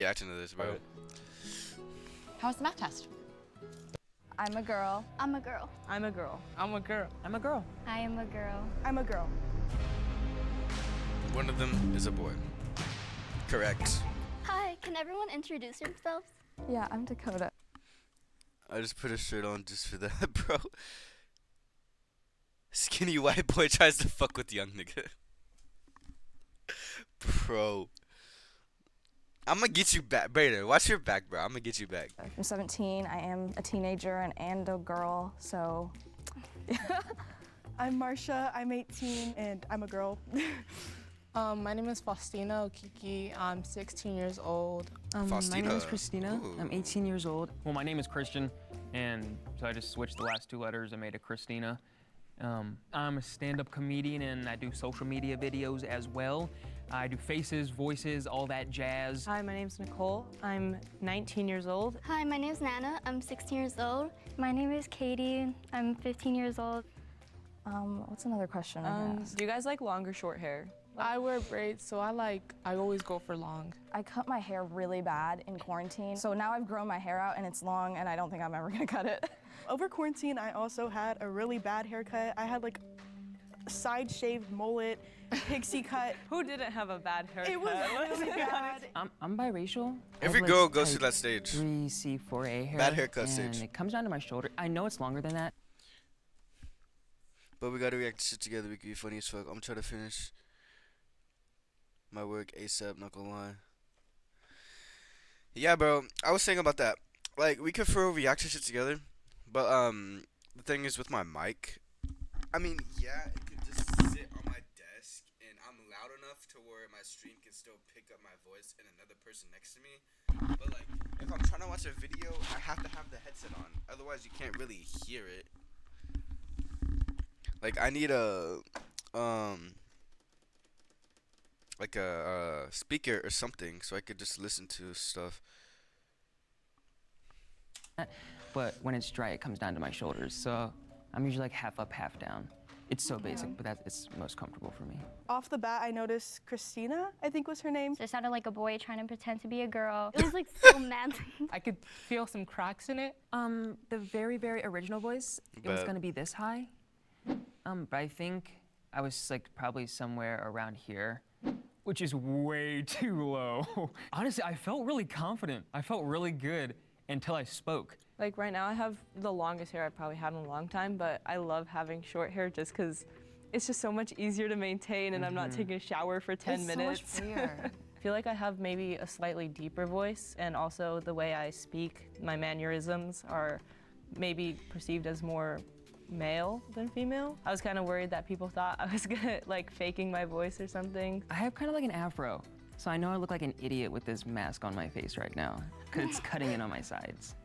reacting to this, bro. How was the math test? I'm a girl. I'm a girl. I'm a girl. I'm a girl. I'm a girl. I am a girl. I'm a girl. One of them is a boy. Correct. Hi, can everyone introduce themselves? Yeah, I'm Dakota. I just put a shirt on just for that, bro. Skinny white boy tries to fuck with young nigga. Bro. I'm gonna get you back. Brayder, watch your back, bro. I'm gonna get you back. I'm 17. I am a teenager and a girl, so. I'm Marsha. I'm 18 and I'm a girl. My name is Faustina Okiki. I'm 16 years old. My name is Christina. Ooh. I'm 18 years old. Well, my name is Christian, and so I just switched the last 2 letters and made it Christina. I'm a stand-up comedian, and I do social media videos as well. I do faces, voices, all that jazz. Hi, my name's Nicole. I'm 19 years old. Hi, my name's Nana. I'm 16 years old. My name is Katie. I'm 15 years old. What's another question I can ask? Do you guys like long or short hair? I wear braids, so I always go for long. I cut my hair really bad in quarantine, so now I've grown my hair out and it's long and I don't think I'm ever gonna cut it. Over quarantine, I also had a really bad haircut. I had like a side shaved mullet, pixie cut. Who didn't have a bad haircut? It was really bad. I'm biracial. Every I have, girl like, goes through type that stage. 3C4A hair. Bad haircut and stage. It comes down to my shoulder. I know it's longer than that. But we gotta react to shit together. We can be funny as fuck. I'm trying to finish my work ASAP, not gonna lie. Yeah, bro. I was saying about that. Like, we could throw reaction shit together. But, the thing is with my mic, I mean, yeah, it could just sit on my desk, and I'm loud enough to where my stream can still pick up my voice and another person next to me. But, like, if I'm trying to watch a video, I have to have the headset on. Otherwise, you can't really hear it. Like, I need a speaker or something so I could just listen to stuff. But when it's dry, it comes down to my shoulders. So I'm usually like half up, half down. It's so basic, but it's most comfortable for me. Off the bat, I noticed Christina, I think was her name. So it sounded like a boy trying to pretend to be a girl. It was like so manly. I could feel some cracks in it. The very, very original voice, it was Bet. gonna be this high. But I think I was like probably somewhere around here. Which is way too low. Honestly, I felt really confident. I felt really good until I spoke. Like right now I have the longest hair I've probably had in a long time, but I love having short hair just because it's just so much easier to maintain and I'm not taking a shower for 10 minutes. So much freer. I feel like I have maybe a slightly deeper voice, and also the way I speak, my mannerisms are maybe perceived as more male than female. I was kind of worried that people thought I was gonna like faking my voice or something. I have kind of like an afro, so I know I look like an idiot with this mask on my face right now because it's cutting in on my sides.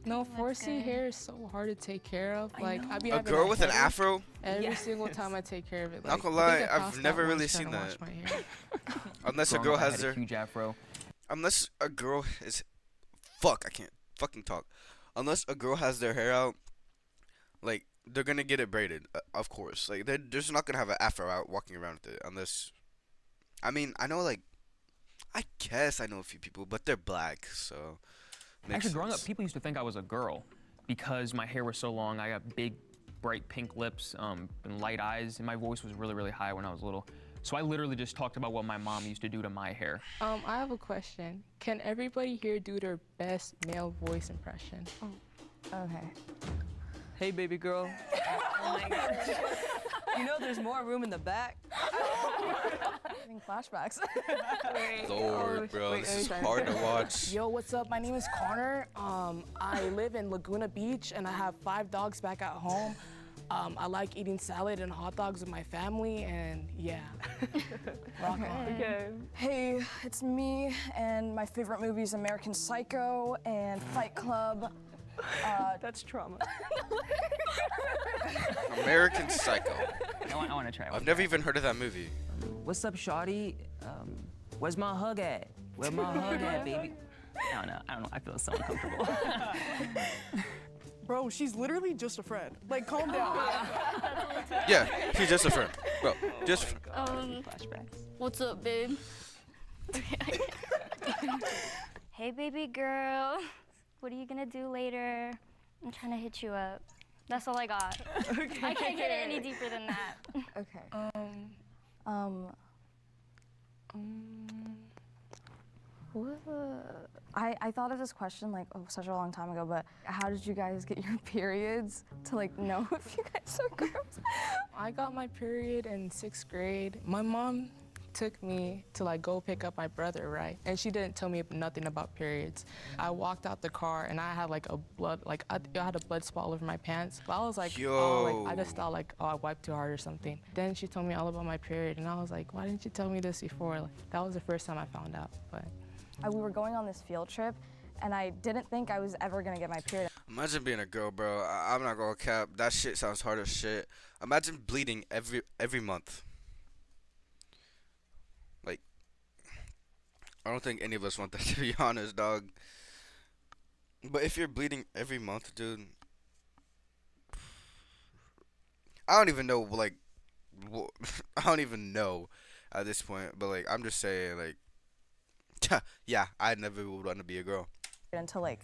No, 4C hair is so hard to take care of. Like, I be A having girl with an headache afro? every single time I take care of it. Not Like, gonna I think lie, I I've passed out never really once trying seen to that. wash my hair. Unless a Growing girl up, I has had their... a huge afro. Unless a girl is... Fuck, I can't fucking talk. Unless a girl has their hair out, like, they're gonna get it braided, of course. Like, they're just not gonna have an afro out walking around with it, unless... I mean, I know, like... I guess I know a few people, but they're black, so... makes Actually, growing up, sense. people used to think I was a girl because my hair was so long. I got big, bright pink lips and light eyes, and my voice was really, really high when I was little. So I literally just talked about what my mom used to do to my hair. I have a question. Can everybody here do their best male voice impression? Okay. Hey, baby girl. Oh my God. You know there's more room in the back. Having flashbacks. Lord, bro, this is hard to watch. Yo, what's up? My name is Connor. I live in Laguna Beach and I have 5 dogs back at home. I like eating salad and hot dogs with my family, and yeah. Rock on. Okay. Hey, it's me, and my favorite movie is American Psycho and Fight Club. That's trauma. American Psycho. I want to try. I've never even heard of that movie. What's up, shawty? Where's my hug at? Where my hug at, baby? I don't know. I feel so uncomfortable. Bro, she's literally just a friend. Like, calm down. Yeah, she's just a friend. Bro, just a friend. Flashbacks. What's up, babe? Hey, baby girl. What are you gonna do later? I'm trying to hit you up. That's all I got. Okay. I can't get it any deeper than that. Okay. I thought of this question like such a long time ago, but how did you guys get your periods to like know if you guys are girls? I got my period in 6th grade. My mom took me to like go pick up my brother, right? And she didn't tell me nothing about periods. I walked out the car and I had like I had a blood spot all over my pants. But I was like, oh, like I just thought like, oh, I wiped too hard or something. Then she told me all about my period and I was like, why didn't you tell me this before? Like, that was the first time I found out, but. We were going on this field trip and I didn't think I was ever gonna get my period. Imagine being a girl, bro. I'm not gonna cap. That shit sounds hard as shit. Imagine bleeding every month. Like, I don't think any of us want that, to be honest, dog. But if you're bleeding every month, dude, I don't even know. Like, I don't even know at this point. But like, I'm just saying, like, yeah, I never would want to be a girl. Until like,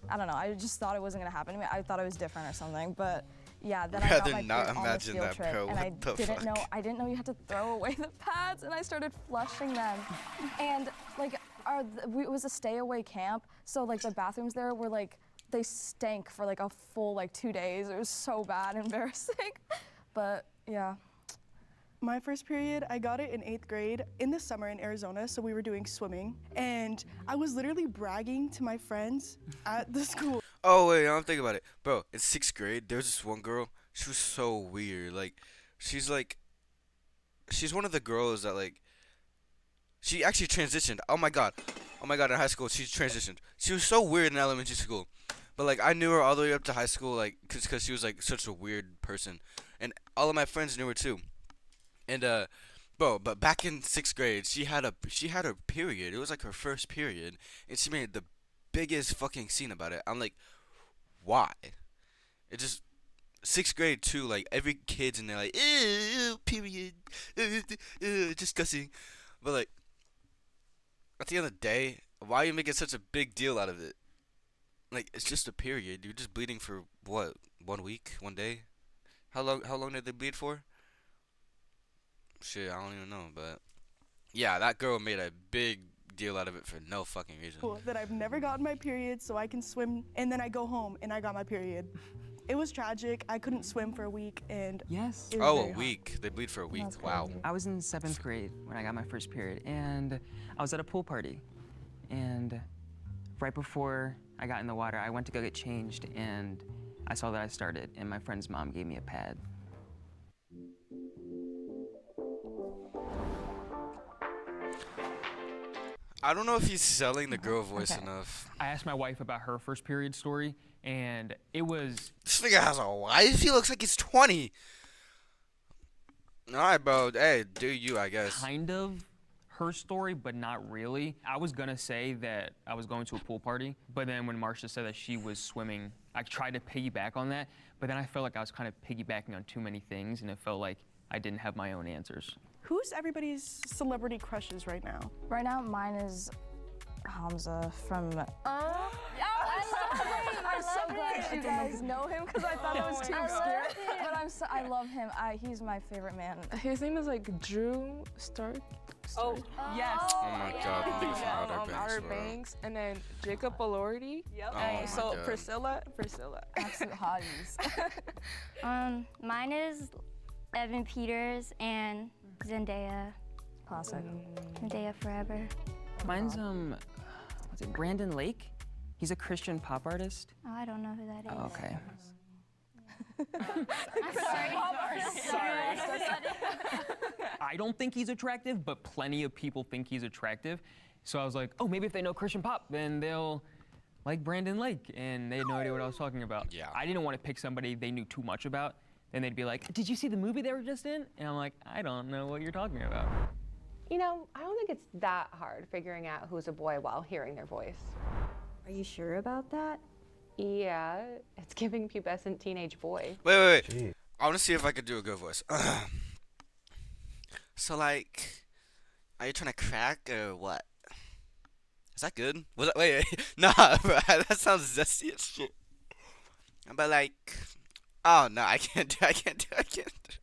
I don't know, I just thought it wasn't gonna happen to me. I thought it was different or something, but yeah, then I got my not period on this imagine field that, trip, bro. and I What the didn't know. fuck? I didn't know you had to throw away the pads, and I started flushing them, and like, it was a stay-away camp, so like the bathrooms there were like, they stank for like a full like 2 days. It was so bad, embarrassing, but yeah. My first period, I got it in 8th grade in the summer in Arizona, so we were doing swimming. And I was literally bragging to my friends at the school. Oh wait, I don't think about it, bro. In 6th grade, there was this one girl. She was so weird. Like, she's one of the girls that like. She actually transitioned. Oh my god, in high school she transitioned. She was so weird in elementary school, but like I knew her all the way up to high school, like, cause she was like such a weird person, and all of my friends knew her too. And bro, but back in 6th grade, she had her period. It was like her first period, and she made the biggest fucking scene about it. I'm like, why? It just 6th grade too. Like every kid's in there like, ew, period, disgusting. But like, at the end of the day, why are you making such a big deal out of it? Like, it's just a period. You're just bleeding for what? 1 week, 1 day? How long did they bleed for? Shit, I don't even know, but yeah, that girl made a big deal out of it for no fucking reason. That I've never gotten my period, so I can swim, and then I go home and I got my period. It was tragic. I couldn't swim for a week, and Yes. it was Oh, very a hard. week. They bleed for a week. That's Wow. crazy. I was in 7th grade when I got my first period, and I was at a pool party. And right before I got in the water, I went to go get changed, and I saw that I started, and my friend's mom gave me a pad. I don't know if he's selling the girl voice enough. I asked my wife about her first period story, and it was This nigga has a wife? He looks like he's 20. Alright, bro. Hey, do you, I guess. kind of her story, but not really. I was gonna say that I was going to a pool party, but then when Marsha said that she was swimming, I tried to piggyback on that, but then I felt like I was kind of piggybacking on too many things, and it felt like I didn't have my own answers. Who's everybody's celebrity crushes right now? Right now, mine is Hamza from. I I'm so glad you guys know him because I thought it was too obscure. But I love him. He's my favorite man. His name is like Drew Stark. Oh, yes. Oh my god, the nigga from Outer Banks, Outer bro. Banks, and then Jacob Elordi. Yep. Oh And my so God. Priscilla. Absolute hotties. Mine is Evan Peters and Zendaya. Classic. Zendaya forever. Mine's, what's it, Brandon Lake? He's a Christian pop artist. Oh, I don't know who that is. Oh, okay. I'm sorry. I don't think he's attractive, but plenty of people think he's attractive. So I was like, oh, maybe if they know Christian pop, then they'll like Brandon Lake, and they had no idea what I was talking about. Yeah. I didn't want to pick somebody they knew too much about. Then they'd be like, did you see the movie they were just in? And I'm like, I don't know what you're talking about. You know, I don't think it's that hard figuring out who's a boy while hearing their voice. Are you sure about that? Yeah, it's giving pubescent teenage boy. Wait. I want to see if I could do a good voice. So, like, are you trying to crack or what? Is that good? Was that, wait, nah, bro, that sounds zesty as shit. But like, oh no, I can't do, I can't do, I can't do.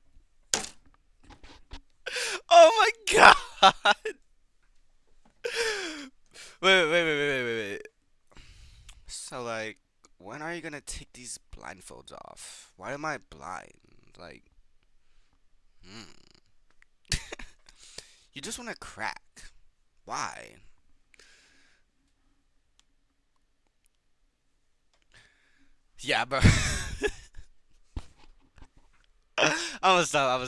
Oh my god! Wait. So like, when are you gonna take these blindfolds off? Why am I blind? Like, you just wanna crack. Why? Yeah, bro. I'm gonna stop.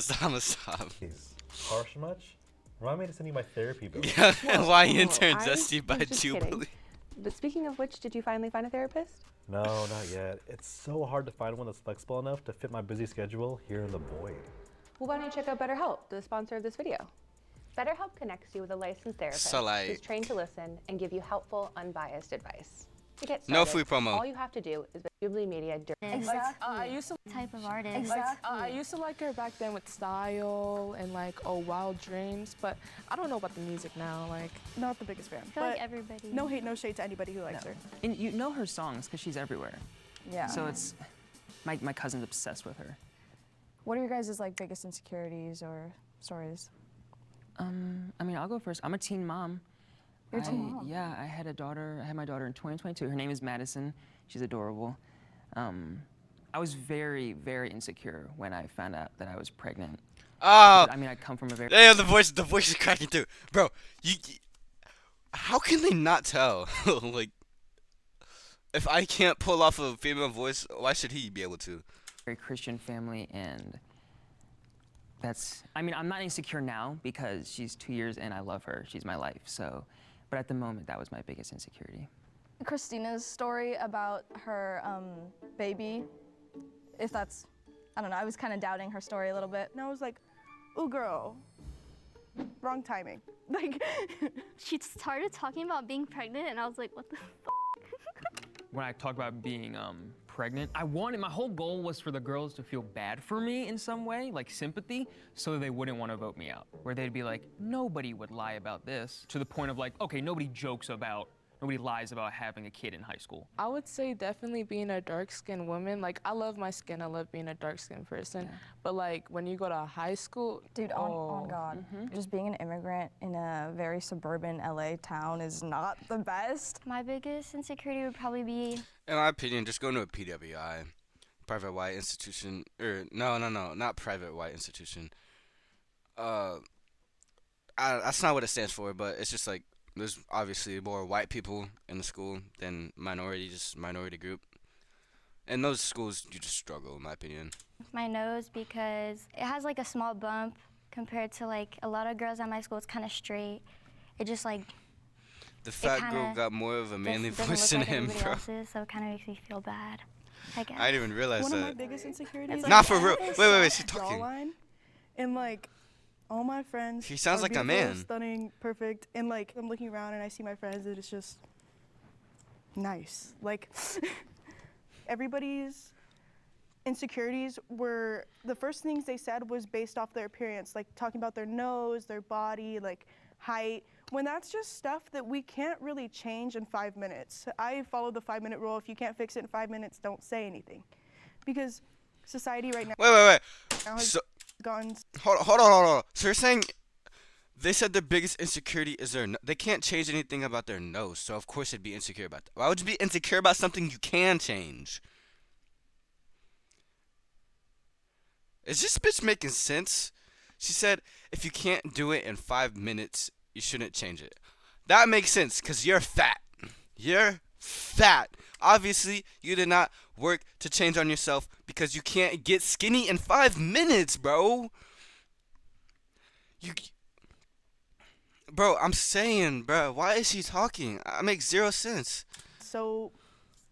Harsh much? Remind me to send you my therapy bill. Yeah, why Whoa, intern I Zesty by was just kidding. Jubilee? But speaking of which, did you finally find a therapist? No, not yet. It's so hard to find one that's flexible enough to fit my busy schedule here in the void. Well, why don't you check out BetterHelp, the sponsor of this video? BetterHelp connects you with a licensed therapist So, like, who's trained to listen and give you helpful, unbiased advice. To get no started, free promo. all you have to do is visit Jubilee Media during I used to Type of artist. I used to like her back then with Style and like Oh Wild Dreams, but I don't know about the music now. Like, Not the biggest fan. I feel But like everybody. no hate, no shade to anybody who likes her. And you know her songs because she's everywhere. yeah. So it's my cousin's obsessed with her. What are your guys' like biggest insecurities or stories? I mean, I'll go first. I'm a teen mom. You're a teen mom? Yeah, I had my daughter in 2022. Her name is Madison. She's adorable. I was very, very insecure when I found out that I was pregnant. Oh, I mean, I come from a very... yeah, the voice is cracking through, bro. How can they not tell? Like, if I can't pull off a female voice, why should he be able to? very Christian family, and that's... I mean, I'm not insecure now because she's 2 years and I love her. She's my life, so... But at the moment, that was my biggest insecurity. Christina's story about her baby, if that's, I don't know, I was kind of doubting her story a little bit. And I was like, ooh, girl, wrong timing. Like, She started talking about being pregnant, and I was like, what the When I talk about being pregnant, my whole goal was for the girls to feel bad for me in some way, like sympathy, so they wouldn't want to vote me out. Where they'd be like, nobody would lie about this, to the point of like, okay, nobody lies about having a kid in high school. I would say definitely being a dark-skinned woman. Like, I love my skin. I love being a dark-skinned person. Yeah. But, like, when you go to high school... Dude, on God. Just being an immigrant in a very suburban LA town is not the best. My biggest insecurity would probably be In my opinion, just going to a PWI, private white institution, or no, not private white institution. That's not what it stands for, but it's just like there's obviously more white people in the school than minority group. In those schools, you just struggle, in my opinion. my nose because it has like a small bump compared to like a lot of girls at my school. It's kind of straight. It just like The fat girl kinda got more of a manly doesn't voice look than like him, everybody bro. else's, so it kind of makes me feel bad, I guess. I didn't even realize one of my that. biggest insecurities It's is Not for I real. have a Wait, she's soft talking. jawline, and like all my friends He sounds are like a beautiful, man. stunning, perfect, and like I'm looking around and I see my friends and it's just nice. Like everybody's insecurities were, the first things they said was based off their appearance, like talking about their nose, their body, like height, when that's just stuff that we can't really change in 5 minutes. I follow the 5-minute rule. If you can't fix it in 5 minutes, don't say anything. Because society right now Wait. has So, gone hold on. So you're saying they said their biggest insecurity is they can't change anything about their nose, so of course they'd be insecure about that. Why would you be insecure about something you can change? Is this bitch making sense? She said, if you can't do it in 5 minutes, you shouldn't change it. That makes sense, because you're fat. You're fat. Obviously, you did not work to change on yourself because you can't get skinny in 5 minutes, bro. Bro, I'm saying, bro, why is she talking? It makes zero sense. so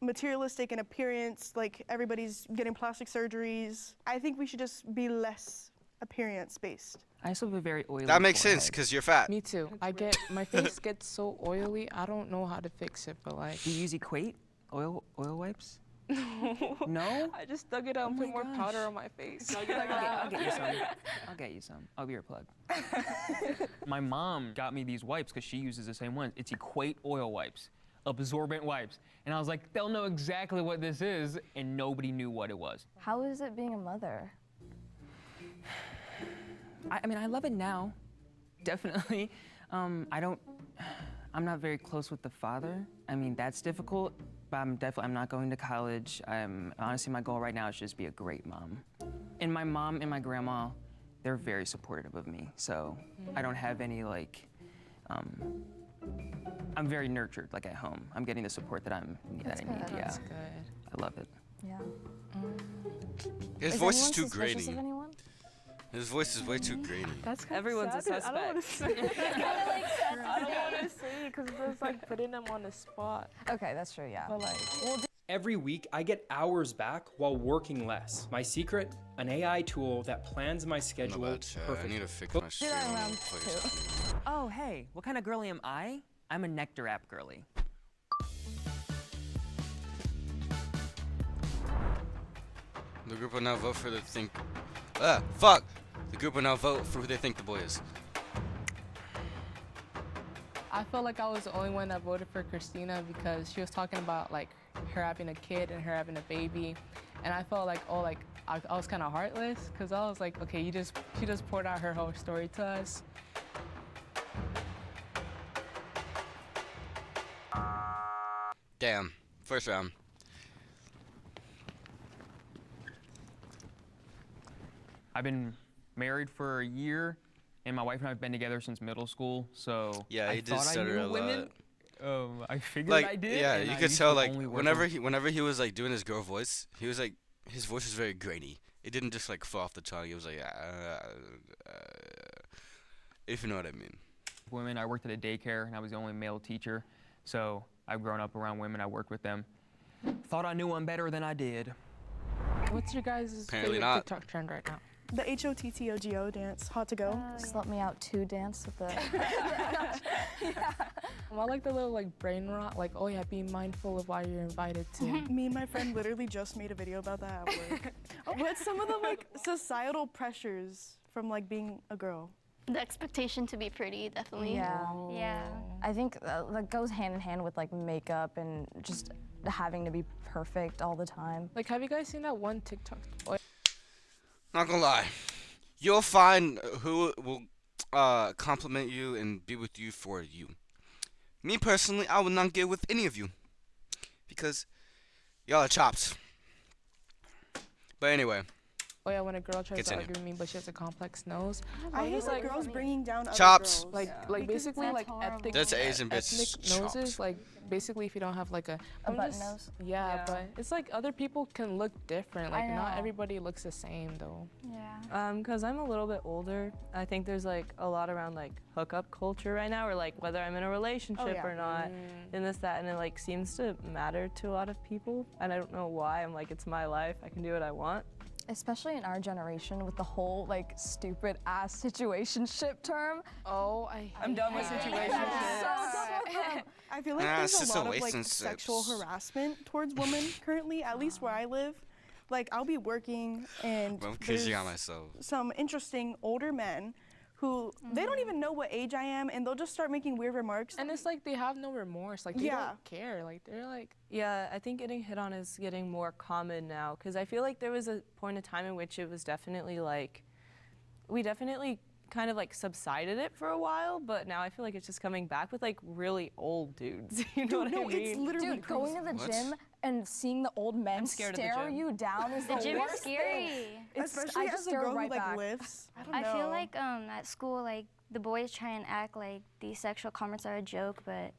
materialistic in appearance, like everybody's getting plastic surgeries. I think we should just be less appearance based. I also have a very oily That makes sense, forehead. because you're fat. Me too. My face gets so oily, I don't know how to fix it, but like... Do you use Equate oil wipes? No? I just dug it out and Oh put my more powder gosh. on my face. I'll get you some. I'll get you some. I'll be your plug. My mom got me these wipes because she uses the same ones. It's Equate oil wipes, absorbent wipes. And I was like, they'll know exactly what this is, and nobody knew what it was. How is it being a mother? I mean, I love it now, definitely. I'm not very close with the father. I mean, that's difficult, but I'm not going to college. Honestly, my goal right now is just be a great mom. And my mom and my grandma, they're very supportive of me. So I don't have any like, I'm very nurtured, like at home. I'm getting the support that I need. That's good. Yeah, That's good. I love it. Yeah. His Is voice is anyone too suspicious grating. of anyone? His voice is way too grating. That's kind Everyone's a sad. I don't want to suspect. say. I don't want to say because it's like putting them on the spot. Okay, that's true, yeah. But like, Every week, I get hours back while working less. My secret? An AI tool that plans my No schedule bad chat. I perfectly. need to fix my stream. that on around PlayStation. Oh, hey, what kind of girly am I? I'm a Nectar app girly. The group will now vote for the think. Fuck! The group will now vote for who they think the boy is. I felt like I was the only one that voted for Christina because she was talking about like her having a kid and her having a baby, and I felt like I was kind of heartless because I was like, okay, she just poured out her whole story to us. Damn. First round. I've been married for a year, and my wife and I have been together since middle school. So Yeah, I he did thought I stutter knew a lot. women. I figured Like, I did. yeah, and you I could used tell to like only work whenever he was like doing his girl voice, he was like his voice was very grainy. It didn't just like fall off the tongue. It was like, if you know what I mean. with women. I worked at a daycare, and I was the only male teacher. So I've grown up around women. I worked with them. Thought I knew one better than I did. What's your guys' Apparently favorite not. TikTok trend right now? The HOTTOGO dance, hot to go. Slut me out to dance with the. I like the little like brain rot, like, oh yeah, be mindful of why you're invited to. Me and my friend literally just made a video about that at work. What's some of the like societal pressures from like being a girl? The expectation to be pretty, definitely. Yeah. Yeah. I think that goes hand in hand with like makeup and just having to be perfect all the time. Like, have you guys seen that one TikTok? Not gonna lie, you'll find who will compliment you and be with you for you. Me personally, I will not get with any of you because y'all are chops. But anyway, Oh yeah, when a girl tries to Continue. argue with me, but she has a complex nose. I hate just like girls bringing down other Chops. girls. Like basically That's like horrible. ethnic. That's Asian bitch ethnic noses. chops. Like basically, if you don't have like a A button just- nose? Yeah, but it's like other people can look different. I Like not know. everybody looks the same though. Yeah. Because I'm a little bit older, I think there's like a lot around like hookup culture right now, or like whether I'm in a relationship yeah. or not, and this, that, and it like seems to matter to a lot of people, and I don't know why. I'm like, it's my life, I can do what I want. Especially in our generation with the whole like stupid ass situationship term. Oh, I'm done with situationships. I feel like Nah, there's it's a lot of like situationships. sexual harassment towards women currently, at least where I live. Like I'll be working and I'm crazy on there's myself. some interesting older men who they don't even know what age I am and they'll just start making weird remarks. And it's like they have no remorse. Like they Yeah. don't care. Like they're like. Yeah, I think getting hit on is getting more common now, because I feel like there was a point in time in which it was definitely like, we definitely kind of like subsided it for a while, but now I feel like it's just coming back with like really old dudes. You know Dude, what no, I mean? it's literally Dude, going to the What? gym and seeing the old men scared of the stare gym. you down is the, The gym is worst scary. thing. It's, Especially I as just a stare girl right who like back. lifts. I don't I know. feel like at school, like the boys try and act like these sexual comments are a joke, but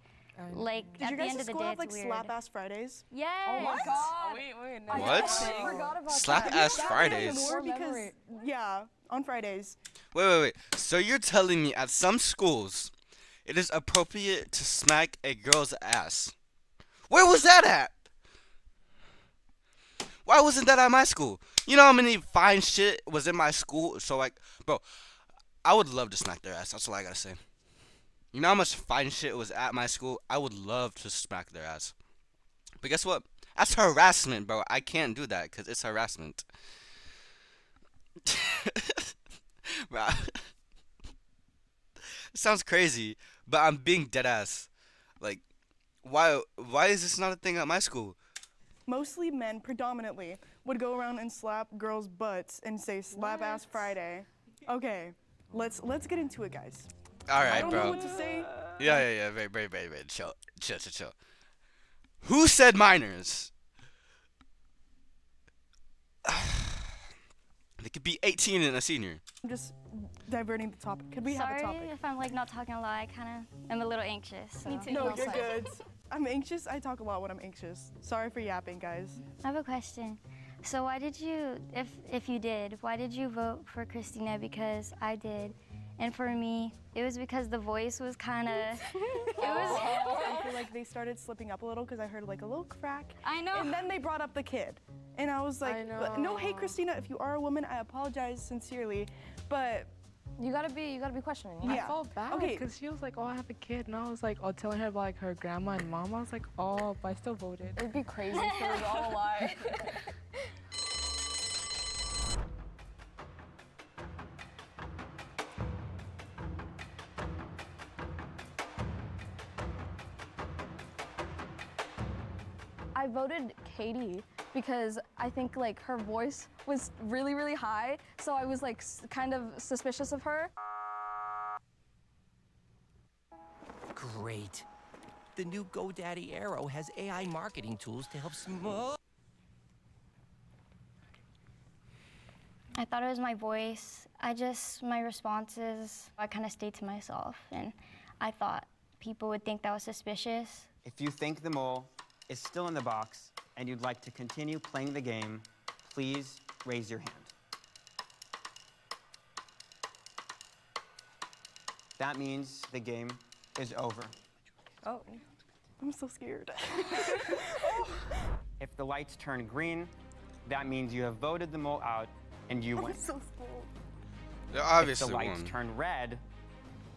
like Did at you the guys end at of the school day, have like it's weird. slap ass Fridays? Yes. Oh my god. Wait, I What? forgot about Slap that. ass That Fridays? was More more because memory. yeah, on Fridays. Wait. So you're telling me at some schools, it is appropriate to smack a girl's ass? Where was that at? Why wasn't that at my school? You know how many fine shit was in my school? So like, bro, I would love to smack their ass. That's all I gotta say. You know how much fine shit was at my school? I would love to smack their ass. But guess what? That's harassment, bro. I can't do that because it's harassment. Bro, it sounds crazy, but I'm being dead ass. Like, why is this not a thing at my school? Mostly men, predominantly, would go around and slap girls' butts and say "slap ass Friday." Okay, let's get into it, guys. All right, I don't bro. know what to say. Yeah. Very. Chill. Who said minors? They could be 18 and a senior. I'm just diverting the topic. Could we have a Sorry topic? if I'm like not talking a lot. I kind of am a little anxious. Me too. No, No you're side. good. I'm anxious. I talk a lot when I'm anxious. Sorry for yapping, guys. I have a question. So why did you, if you did, why did you vote for Christina? Because I did. And for me, it was because the voice was kind of, I feel like they started slipping up a little because I heard like a little crack. I know. And then they brought up the kid. And I was like, no hate, Christina. If you are a woman, I apologize sincerely. But You gotta be questioning. Yeah. I felt bad Okay. because she was like, oh, I have a kid. And I was like, oh, telling her about like her grandma and mom. I was like, oh, but I still voted. It'd be crazy if it was all a lie. I voted Katie because I think like her voice was really, really high, so I was like kind of suspicious of her. Great. The new GoDaddy Arrow has AI marketing tools to help I thought it was my voice. My responses, I kind of stayed to myself. And I thought people would think that was suspicious. If you think the mole is still in the box and you'd like to continue playing the game, please raise your hand. That means the game is over. oh, I'm so scared. If the lights turn green, that means you have voted the mole out and you win. I'm so scared. They If obviously the lights won. turn red,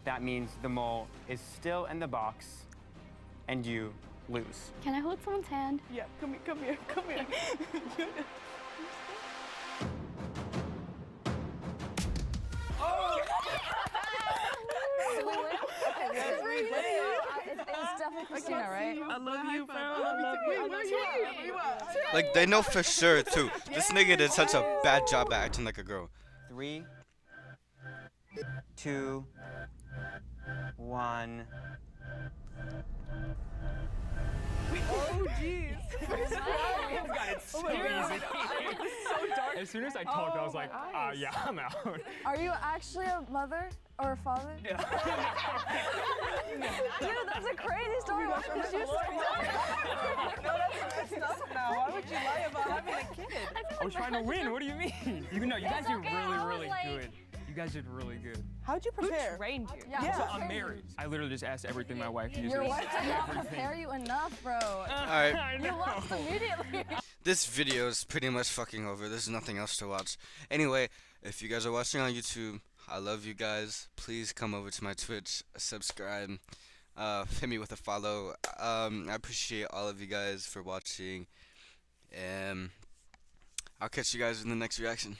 that means the mole is still in the box and you lose. Can I hold someone's hand? Yeah, come here. It's definitely Christina, right? I love you, bro. Wait, where you at? Where you at? Like, they know for sure, too. This nigga did such a bad job at acting like a girl. 3, 2, 1. Oh, jeez. So as soon as I talked, I was like, yeah, I'm out. Are you actually a mother or a father? Yeah. Dude, that's a crazy story. Why would you That's messed up now. Why would you lie about having a kid? I was trying to win. What do you mean? You guys did really good. You guys did really good. How'd you prepare? Trained you. Yeah. So I'm married. I literally just asked everything my wife uses. Your wife did not Everything. prepare you enough, bro. Alright. I You know. lost immediately. This video is pretty much fucking over. There's nothing else to watch. Anyway, if you guys are watching on YouTube, I love you guys. Please come over to my Twitch, subscribe, hit me with a follow. I appreciate all of you guys for watching. I'll catch you guys in the next reaction.